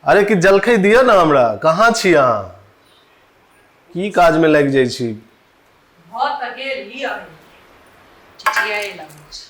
अरे कि जलखै दिया ना हमरा। कहाँ छी अहाँ? की काज में लग जाइ छी? बहुत अकेले ही आई चिचियाए लागल छै।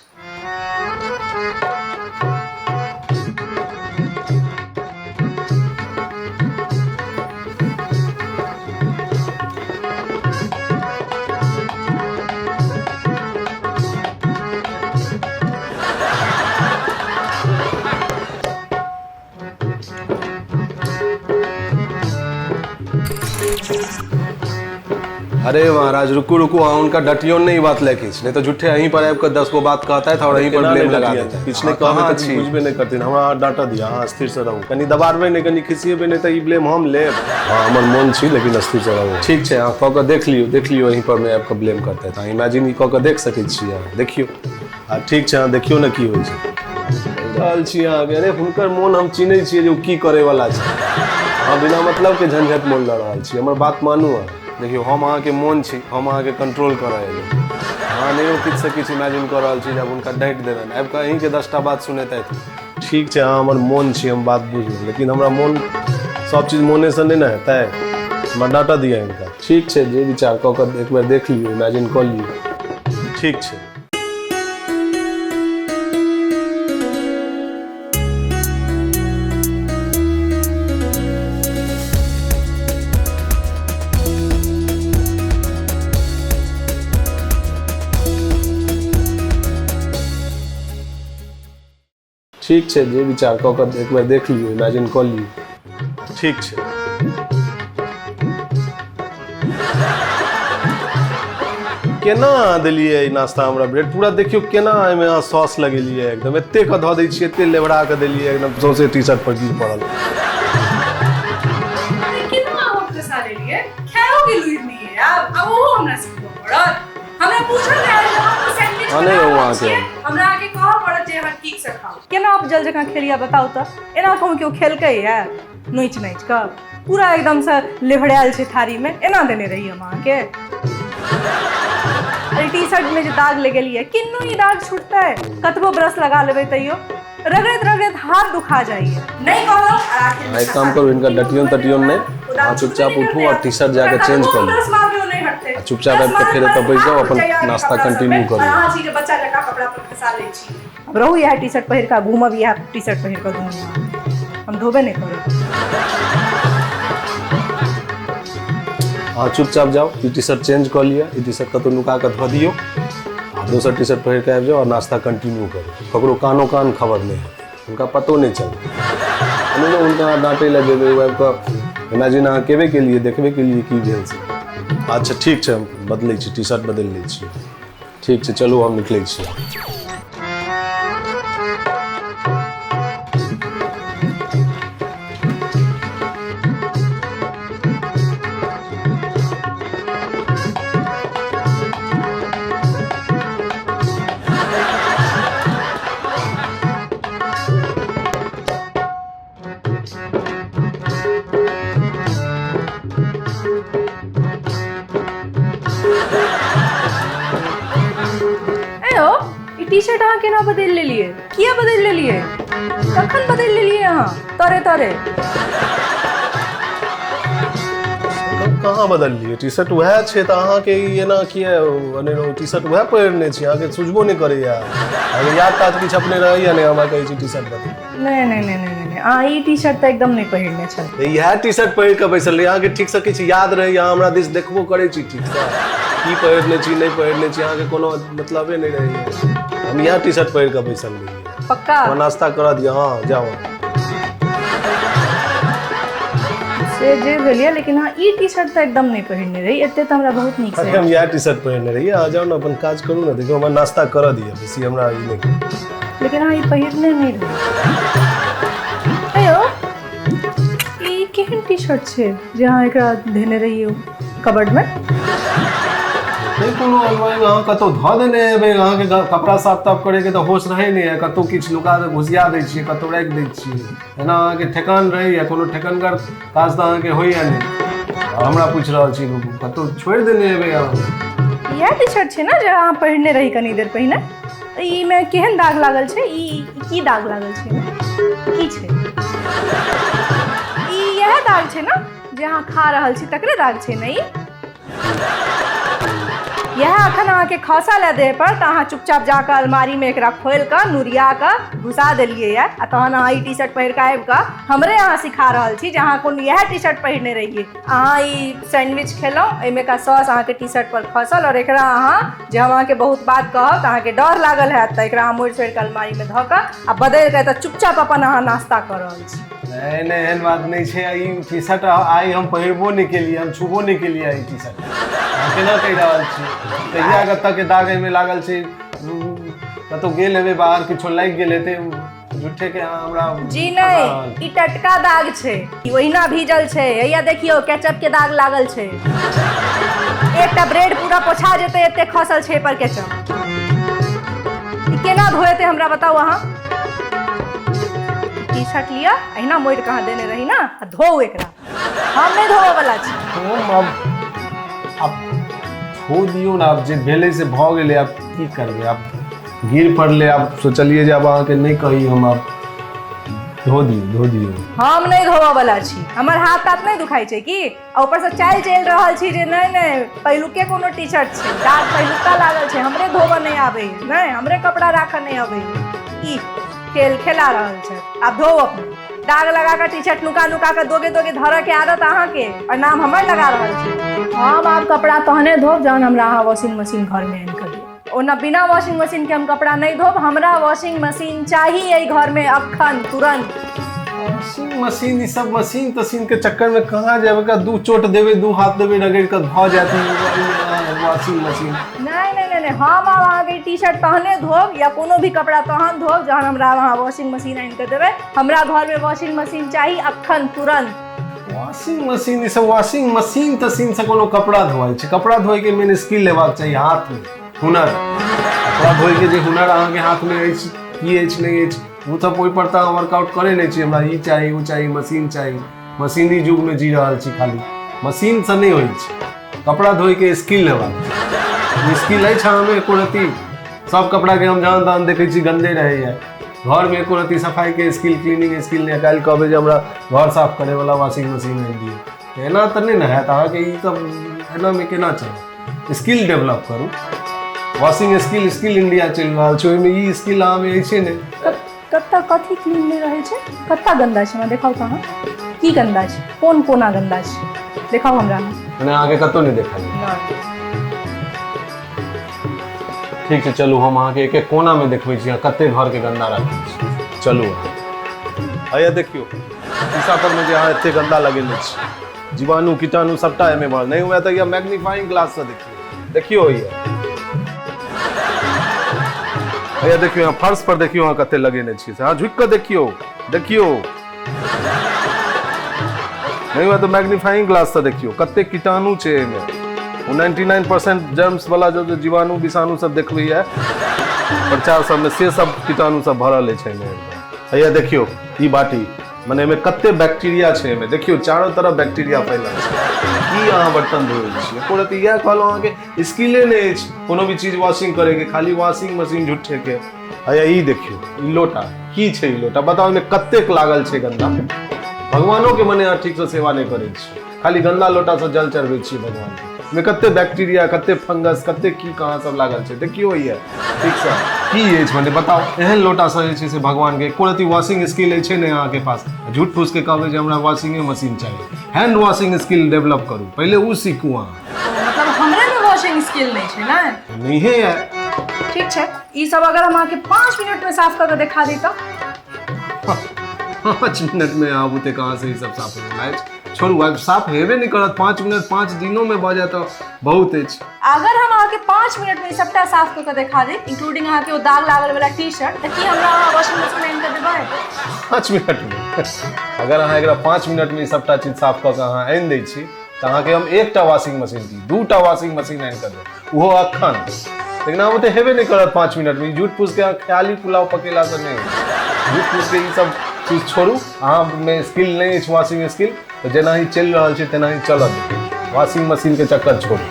अरे महाराज रुकू रुकू, हाँ उनका डटियो नहीं बात लेके, नहीं तो झूठे यहीं पर आपको 10 को बात कहता है और यहीं पर ब्लेम लगा देता है। पिछले कहबे तो कुछ भी नहीं करते, हमरा डांटा दिया। हाँ स्थिर से रहू, कनी दबारबे नहीं, कनी खिसिएबे नहीं तो ई ब्लेम हम लेब। हाँ हमर मन छी लेकिन स्थिर से रहू। ठीक छै, हाँ कह के देख लियो यहीं पर मैं आपको ब्लेम करते हैं। इमेजिन कह के देख सकै छी, हाँ देखियो। हाँ ठीक छै, हाँ देखियो ना की होइ छै। चल छी अहाँके, अरे हुनकर मोन हम चिन्है छियै जे की करे वाला छै। हाँ बिना मतलब के झंझट मोल लड़ रहल छी, हमर बात मानू। देखियो हम अहाँ के मोन छी, हम अहाँ के कंट्रोल कर रहे हैं। हाँ नहीं किछ से किछ इमेजिन कर रहा छी, जब उनका डांट देबन आब के अहीं के 10टा बात सुनेतै। ठीक छै, हाँ हमर मोन छी, हम बात बुझलहुँ, लेकिन हमरा मोन सब चीज मोने से नहीं ना हेतै। हमरा डांटा दिया इनका। ठीक छै, जे विचार कऽ के एक बार देख लियो, इमेजिन कर लियो। ठीक छै। ठीक छै, जे विचार कऽ के एक बार देख लियो, इमेजिन कर लियो। ठीक छै। केना देलिए ई नाश्ता हमरा ब्रेड पूरा देखियो केना एमे अहाँ सॉस लगेलिए, एकदम एते के धऽ दै छियै, एते लेवड़ा के देलिए, एकदम सौंसे टी-शर्ट पर गिर पड़ल। केना हम खसा लेलिए? खाओ के लुइर नहीं है अब वो हमरा सिखबो पड़त। हमरा पूछल है हम सैंडविच बना छियै, हमरा आगे कह पड़त जे हम ठीक से खाओ। केना आप जल जका खेलिया बताओ त? एना कहूं क्यों खेलकै है नोच नोच का पूरा एकदम से लेवड़ायल छै थारी में, एना देने रही हम अहाँ के। अरे टी-शर्ट में जो दाग लगे लिए, किन्नू ही दाग छूटता है, कतबो ब्रश लगा लेबे तैयो रगड़त रगड़त हाथ दुखा जाइए। नहीं कहो एक काम करो, इनका डटियों तटियों नहीं, आप चुपचाप उठो और टी-शर्ट जाकर चेंज कर लो। चुपचाप आबि के फेर एतऽ बैठ जाओ, अपन नाश्ता कंटिन्यू करो। अहाँ छी के बच्चा जका कपड़ा पर खसा लै छी। अब रहू यह टी-शर्ट पहिर का घूमब, यह टी-शर्ट पहिर का घूमब, हम धोबे नहीं करब। हाँ चुपचाप जाओ, ई टी-शर्ट चेंज कर लिया, ई टी-शर्ट कतौ नुका के धो दियो, दोसर टी-शर्ट पहिर के आबि जाओ और नाश्ता कंटिन्यू करो। ककरो कानो कान खबर नहीं है, उनका पतो नहीं चलता। उनका डांटे लगे इमेजिन अहाँ केबे के लिए देखबे के लिए की भेल से। अच्छा ठीक छै, हम बदलै छी, टी-शर्ट बदल लै छी। ठीक छै, चलू हम निकलै छी। टी-शर्ट अहाँ केना बदल लेलिए? किया बदल लेलिए? कखन बदल लेलिए अहाँ? तरे तरे कहाँ बदल लिए? टी-शर्ट वह छै त अहाँ के एना किया अने टी-शर्ट वह पहिरने छी, अहाँ के सुझबो नहीं करैया। अगर याद तात किछ अपने रहैया नहीं, हमरा कहै छी टी-शर्ट बदल। नहीं नहीं नहीं नहीं नहीं, आ ई टी-शर्ट त एकदम नहीं पहिरने छल। यह टी-शर्ट पहिर के बैसल रही, अहाँ के ठीक से किछ याद रहै, अहाँ हमरा दिस देखबो करै छी ठीक से की पहिरने छी नहीं पहिरने छी, अहाँ के कोनो मतलबे नहीं रहैया। हम यह टी-शर्ट पहिर के बैसल रही। पक्का? नाश्ता करा दिया, हाँ जाओ। से जे भेलिए, लेकिन हाँ ई टी-शर्ट त एकदम नहीं पहिरने रही, एते त हमरा बहुत नीक से। हम यह टी-शर्ट पहिरने रही, आ जाओ ना अपन काज करू ना, देखियो हमरा नाश्ता करा दिया, बेसी हमरा ई नहीं। लेकिन हाँ ई पहिरने नहीं रही। अयो ई केहन टी-शर्ट छै जे अहाँ एकरा देने रही कबर्ड में? नहीं कोनो अहाँ कतौ धऽ देने हेबै, अहाँ के कपड़ा साफ ताफ करे के तो होश रहे नहीं है, कतौ किछ लुका दे घुसिया दै छियै, कतौ राखि दै छियै, एना अहाँ के ठेकान रहैया, कोनो ठेकानगर काज तऽ अहाँ के होइया नहीं। हमरा पूछ रहल छी, कतौ छोड़ि देने हेबै अहाँ। यह टी-शर्ट छै ना जे अहाँ पहिरने रही कनी देर पहिने, ई में केहन दाग लागल छै? ई की दाग लागल छै? की छै? यह दाग छे ना जे अहाँ खा रहल छी तकरे दाग छे नहीं। यह अखन अहाँके खसल है देह पर, तो अहाँ चुपचाप जाकर अलमारी में एकरा खोल कर नुरिया कर घुसा दिलिए है। तहन अहाँ ई टी शर्ट पहिर के आबि कऽ हमरे अहाँ सिखा रहल छी जे अहाँ कोन यह टी शर्ट पहिरने रहिए। अहाँ ई सैंडविच खेलहुँ, एहिमे का सॉस अहाँके टी शर्ट पर खसल, और एकरा अहाँ जे हम अहाँके बहुत बात कहब तऽ अहाँके डर लागल हैत, तऽ एकरा अहाँ मोड़ि छोड़ि कऽ अलमारी में धऽ कऽ आ बदलि कऽ तऽ चुपचाप अपन अहाँ नाश्ता कऽ रहल छी। नहीं एहन बात नहीं है। ई टी शर्ट आई हम पहिरबो नहीं के लिए, हम छुबो नहीं के लिए ई टी शर्ट केना कहि रहल छी। कहिया कतऽ के दाग एहिमे लागल छै, कतौ गेल हेबै बाहर, किछो लागि गेल हेतै, झूठे के अहाँ हमरा जी नहीं, ई टटका दाग छै, ई ओहिना भीजल छै। हैया देखियो केचप के दाग लागल छै, एकटा ब्रेड पूरा पोछा जेतै एते खसल छै पर केचप। ई केना धोएते हमरा बताओ अहाँ। टी शर्ट लिया अहिना मोड़ कहाँ देने रही ना, धो एकरा, हम नहीं धोबे वाला छी। अब धो दियो ना, अब जे भेले से भ गेले, अब की करबे, अब गिर पड़ले, अब सोचलिए जे अब अहाँके नहीं कही हम, अब धो दियो। हम नहीं धोबे वाला छी, हमर हाथ तात नहीं दुखाई छै की, ऊपर से चाल चल रहल छी जे नहीं पहिलुके कोनो टी शर्ट छै, दाग पहिलुका लागल छै, हमरे धोबे नहीं आबे, नहीं हमरे कपड़ा राखऽ नहीं आबे। ई खेल खेला रहल छै, आप धो अपन दाग लगा कर टी शर्ट नुका कर दोगे धरऽ के आदत अहाँके, और नाम हमर लगा रहल छी। हम आब कपड़ा तहने धोब जहन हमरा अहाँ वॉशिंग मशीन घर में आनि कऽ दियौ। ओना बिना वॉशिंग मशीन के हम कपड़ा नहीं धोब, हमरा वॉशिंग मशीन चाहिए एहि घर में अखन तुरंत। वॉशिंग मशीन, ई सब मशीन तशीन के चक्कर में कहाँ जाबे का, दू चोट देवे, दू हाथ देवे, रगड़ कर भ जाती वॉशिंग मशीन। नहीं, हम आब अहाँके टी शर्ट तहने धोब या कोनो भी कपड़ा तहन धोब जहन हमरा अहाँ वॉशिंग मशीन आनि कऽ देबै। हमरा घर में वॉशिंग मशीन चाही अखन तुरंत। वॉशिंग मशीन, ई सब वॉशिंग मशीन तशीन से कोनो कपड़ा धोए छै। कपड़ा धोए के मेन स्किल लेबाक चाहिए, हाथ में हुनर। कपड़ा धोए के जे हुनर अहाँके हाथ में अछि की अछि नहीं अछि, वो सब ओहि पर तऽ वर्कआउट करे नहीं छी। हमरा ई चाही वो चाही, मशीन चाही, मशीनी युग में जी रहल छी, खाली मशीन से नहीं होइ छै। कपड़ा धोए के स्किल लेबाक स्किल अछि हमें एको रत्ती। सब कपड़ा के हम जहाँ तहाँ देखै छी गंदे रहैया, घर में एको रत्ती सफाई के स्किल, क्लीनिंग स्किल नहीं। काल्हि कहबै जे हमरा घर साफ करे वाला वॉशिंग मशीन आनि दियौ, एना तऽ नहीं ने हैत। अहाँके ई सब एना में केना चलत, स्किल डेवलप करू। वॉशिंग स्किल इंडिया चलि रहल छै, ओहिमे ई स्किल अहाँमे अछि नहि। कत्ता कथी क्लीन नहीं रहे छै, कत्ता गंदा छै, हमरा देखाउ कहाँ की गंदा छै, कोन कोना गंदा छै, देखाउ हमरा। मैंने आगे कतौ नहीं देखा। ठीक है चलू, हम अहाँके एक एक कोना में देखबै छी कते घर के गंदा रखै छी। चलू हैया देखियो शीशा पर में जे अहाँ एते गंदा लगेने छी, जीवाणु कीटाणु सबटा एमे भरल। नहीं हुआ तऽ या मैग्नीफाइंग ग्लास से देखियो हैया देखियो यहाँ फर्श पर देखियो अहाँ कते लगेने छी, हाँ झुक कऽ देखियो। नहीं हुआ तो मैग्नीफाइंग ग्लास से देखियो कते कीटाणु छै एमे। 99% जर्म्स वाला जो जीवाणु विषाणु सब देखबै है प्रचार सब में, से सब कीटाणु सब भरल छै एमे। हैया देखियो ई बाटी, मने एमे कते बैक्टीरिया छै एमे, देखियो चारों तरफ बैक्टीरिया फैलल छै। की अहाँ बर्तन धोइ छी, एको रत्ती इएह कहलहुँ अहाँके स्किले नहि अछि कोनो भी चीज वॉशिंग करे के, खाली वॉशिंग मशीन झुट्ठे के। हैया ई देखियो ई लोटा, की छै ई लोटा बताओ, एमे कतेक लागल छै गंदा। भगवानों के मने अहाँ ठीक से सेवा नहीं करै छी, खाली गंदा लोटा से जल चढ़बै छी भगवान के। में कते बैक्टीरिया, कते फंगस, कते की कहाँ सब लागल छै देखियो। ये ठीक से की अछि मने बताओ, एहन लोटा से जे छै से भगवान के एको रत्ती वॉशिंग स्किल छै ने अहाँ के पास, झूठ फूस के कहबै जे हमरा वॉशिंग मशीन चाहिए। हैंड वॉशिंग स्किल डेवलप करू, पहले उ सीखू अहाँ। मतलब हमरे में वॉशिंग स्किल नहीं छै ना? नहीं है। ठीक छै, ई सब अगर हम अहाँके 5 मिनट में साफ करके दिखा दी तो 5 मिनट में आप उते कहाँ से ही सब साफ हो जाए। छोड़ू अब साफ हेबे नहीं करत, 5 मिनट 5 दिनों में भ जाए तो बहुत अछि। अगर हम अहाँके 5 मिनट में सबटा साफ करके दिखा दी, इंक्लूडिंग अहाँके वो दाग लागल वाला टी शर्ट, तो की हमरा वॉशिंग मशीन आनि के देबै? 5 मिनट में अगर अहाँ एकरा 5 मिनट में सबटा चीज साफ कऽ के अहाँ आनि दै छी तऽ अहाँके हम एकटा वॉशिंग मशीन दी, 2टा वॉशिंग मशीन आनि के देब, ओहो अखन। लेकिन हम ओते हेबे नहीं करत 5 मिनट में। झूठ फूस के ख्याली पुलाव पकेला से नहीं, झूठ फूस के ई सब चीज छोड़ू। अहाँ में स्किल नहीं अछि वॉशिंग स्किल, तो जेना ही चल रहा है तेना ही चलत। वॉशिंग मशीन के चक्कर छोड़ू,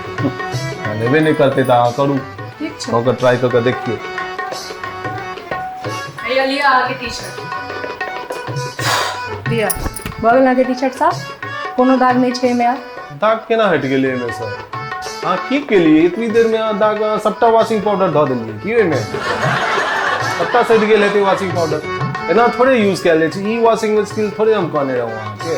लेबे नहीं करते तो अहाँ करू, होकर ट्राई करके देखियो। लिया आगे टी शर्ट, लिया बगल आगे टी शर्ट साफ। कोनो दाग नहीं छे में यार। दाग केना हट गेलै एमे सर? अहाँ की केलिए इतनी देर में? अहाँ दाग सबटा वॉशिंग पाउडर धऽ देलिए की ओइमे? सबटा सड़ि गेल हेतै वॉशिंग पाउडर। एना थोड़े यूज कयल जाइ छै। ई वॉशिंग स्किल थोड़े हम कहने रहौं अहाँके।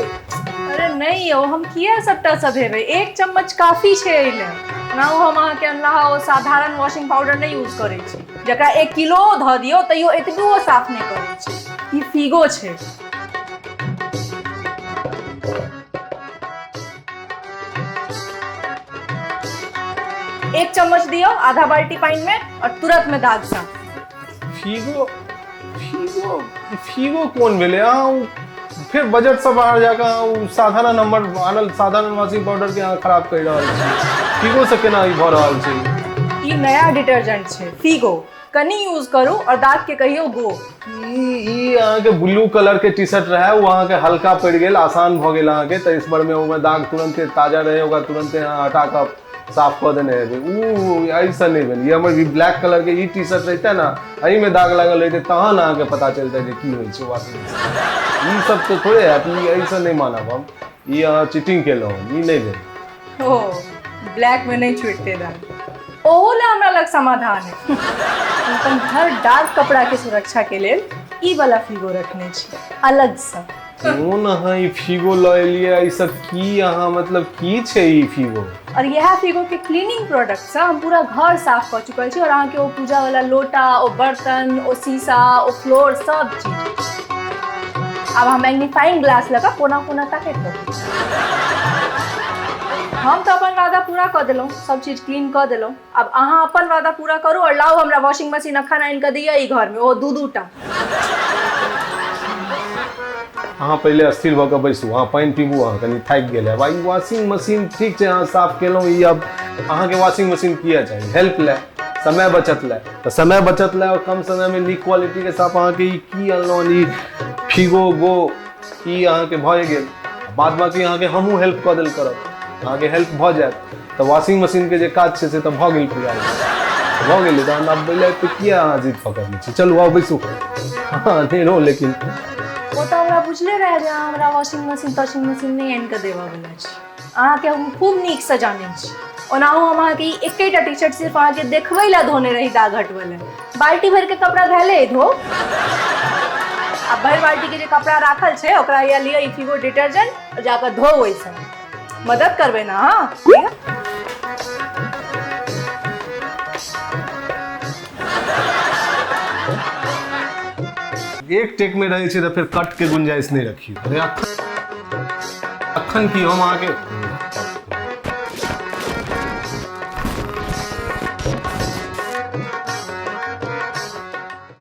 अरे नहीं हो, हम किया सबटा सब हेबै, 1 चम्मच काफी छे एले ना। हम अहाँके अनला ओ साधारण वॉशिंग पाउडर नहीं यूज करै छी, जकरा 1 किलो धऽ दियौ तैयो एतबो साफ नहीं करै छी। ई फिगो छे। एक चम्मच दियो आधा बाल्टी पानी में और तुरंत में दाग साफ। फिगो फिगो फिगो कोन भेलै? अहाँ फिर बजट से बाहर जाकर साधारण नंबर आनल साधारण वॉशिंग पाउडर के अहाँ खराब कर रहल छी। फिगो से केना ई भऽ रहल छै? ई नया डिटर्जेंट छे फिगो, कनी यूज करू और दाग के कहियो गो। ई अहाँ के ब्लू कलर के टी शर्ट रहे, वो अहाँ के हल्का पड़ गेल, आसान भ गेल अहाँ के, तो इस बार में ओमे दाग तुरंत ताजा रहे, ओकरा तुरंत अहाँ हटा कर साफ कर देने हेबै। ऊ ऐसा नहीं भेल। ये हमर ब्लैक कलर के ई टी शर्ट रहते ना, एही में दाग लागल रहते, तहन अहाँ के पता चलते जे की होइ छै वॉशिंग मशीन। ई सब तो थोड़े है, ई ऐसा नहीं मानब हम। ई अहाँ चीटिंग केलहुँ, ई नहीं भेल। ओ ब्लैक में नहीं छूटते दाग। ओहो ला हमरा लग समाधान है। अपन हर डार्क कपड़ा के सुरक्षा के लेल ई वाला फिगो रखने छी अलग से। कोन अहाँ ई फिगो लऽ एलियै? ई सब की अहाँ मतलब की छै ई फिगो? और यह फिगो के क्लीनिंग प्रोडक्ट से हम पूरा घर साफ कर चुकल छी, और अहाँ के ओ पूजा वाला लोटा, ओ बर्तन, ओ शीशा, ओ फ्लोर सब चीज। अब हम मैग्नीफाइंग ग्लास लगा कोना कोना ताकैत रहू। हम तो अपन वादा पूरा कर देलहुँ, सब चीज क्लीन कर देलहुँ। अब अहाँ अपन वादा पूरा करू और लाओ हमरा वॉशिंग मशीन अखन आनि के दिया ई घर में, ओ दू टा। अहाँ पहले स्थिर भऽ कऽ बैसू, अहाँ पानि पीबू, अहाँ कनि थाकि गेल है भाई। वॉशिंग मशीन ठीक छै, अहाँ साफ केलहुँ, ई अब अहाँके वॉशिंग मशीन किया चाहिए? हेल्प ले, समय बचत ले। तो समय बचत ले और कम समय में नीक क्वालिटी के साथ अहाँके ई की अनलहुँ, ई फिगो गो ई अहाँके भऽ गेल। बाद बाकी अहाँके हमहूँ हेल्प कऽ देल करब, अहाँके हेल्प भऽ जायत। तऽ वॉशिंग मशीन के जे काज छै से तऽ भऽ गेल पूरा, भऽ गेलै। तहन आब पहिले तो किया अहाँ जिद पकड़ने छी? चलू आओ बैसू। हाँ नहीं रो, लेकिन वो तो हमरा बुझले रहे जे हमरा वॉशिंग मशीन नहीं आनि के देबऽ वाला छी। अहाँके हम खूब नीक से जानै छी। ओनाहू हम अहाँके एकेटा टी शर्ट सिर्फ अहाँके देखबै ला धोने रही दाग हटबै ला। बाल्टी भर के कपड़ा धैले धो। अब भर बाल्टी के जे कपड़ा राखल छै ओकरा या लिया ई फिगो डिटर्जेंट और जाकर धो वैसे। मदद करबै ना? हाँ एक टेक में रहे छै तो फिर कट के गुंजाइश नहीं रखी। अरे अखन की हम आके